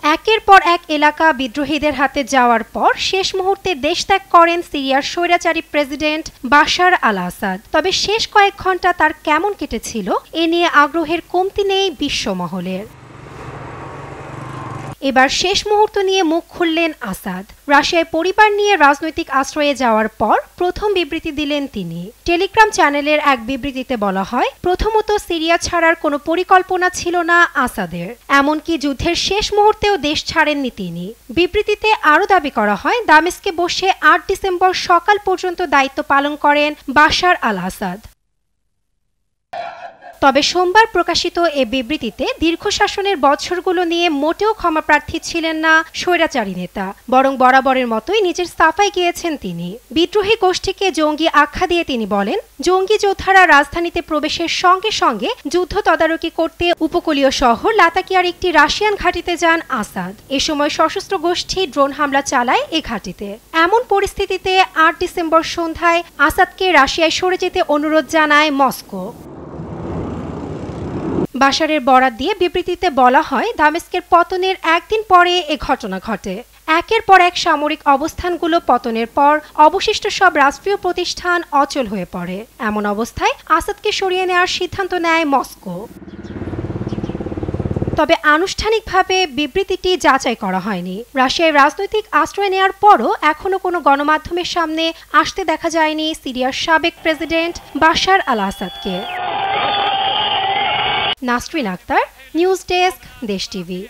একের পর এক এলাকা বিদ্রোহীদের হাতে যাওয়ার পর শেষ মুহূর্তে দেশ ত্যাগ করেন সিরিয়ার স্বৈরাচারী প্রেসিডেন্ট বাশার আল আসাদ। তবে শেষ কয়েক ঘন্টা তার কেমন কেটেছিল এ নিয়ে আগ্রহের কমতি নেই বিশ্বমহলের। এবার শেষ মুহূর্ত নিয়ে মুখ খুললেন আসাদ। রাশিয়ায় পরিবার নিয়ে রাজনৈতিক আশ্রয়ে যাওয়ার পর প্রথম বিবৃতি দিলেন তিনি। টেলিগ্রাম চ্যানেলের এক বিবৃতিতে বলা হয়, প্রথমত সিরিয়া ছাড়ার কোনো পরিকল্পনা ছিল না আসাদের, এমনকি যুদ্ধের শেষ মুহূর্তেও দেশ ছাড়েননি তিনি। বিবৃতিতে আরও দাবি করা হয়, দামেস্কে বসে ৮ ডিসেম্বর সকাল পর্যন্ত দায়িত্ব পালন করেন বাশার আল আসাদ। তবে সোমবার প্রকাশিত এ বিবৃতিতে দীর্ঘ শাসনের বছরগুলো নিয়ে মোটেও ক্ষমাপ্রার্থী ছিলেন না স্বৈরাচারী নেতা, বরং বরাবরের মতোই নিজের সাফাই গিয়েছেন তিনি। বিদ্রোহী গোষ্ঠীকে জঙ্গি আখ্যা দিয়ে তিনি বলেন, জঙ্গি যোদ্ধারা রাজধানীতে প্রবেশের সঙ্গে সঙ্গে যুদ্ধ তদারকি করতে উপকূলীয় শহর লাতাকিয়ার একটি রাশিয়ান ঘাঁটিতে যান আসাদ। এ সময় সশস্ত্র গোষ্ঠী ড্রোন হামলা চালায় এ ঘাঁটিতে। এমন পরিস্থিতিতে ৮ ডিসেম্বর সন্ধ্যায় আসাদকে রাশিয়ায় সরে যেতে অনুরোধ জানায় মস্কো। বাশারের বরাত দিয়ে বিবৃতিতে বলা হয়, দামেস্কের পতনের একদিন পরে এ ঘটনা ঘটে। একের পর এক সামরিক অবস্থানগুলো পতনের পর অবশিষ্ট সব রাষ্ট্রীয় প্রতিষ্ঠান অচল হয়ে পড়ে। এমন অবস্থায় আসাদকে সরিয়ে নেওয়ার সিদ্ধান্ত নেয় মস্কো। তবে আনুষ্ঠানিকভাবে বিবৃতিটি যাচাই করা হয়নি। রাশিয়ায় রাজনৈতিক আশ্রয় নেওয়ার পরও এখনও কোনো গণমাধ্যমের সামনে আসতে দেখা যায়নি সিরিয়ার সাবেক প্রেসিডেন্ট বাশার আল আসাদকে। নাসরিন আক্তার, নিউজ ডেস্ক, দেশ টিভি।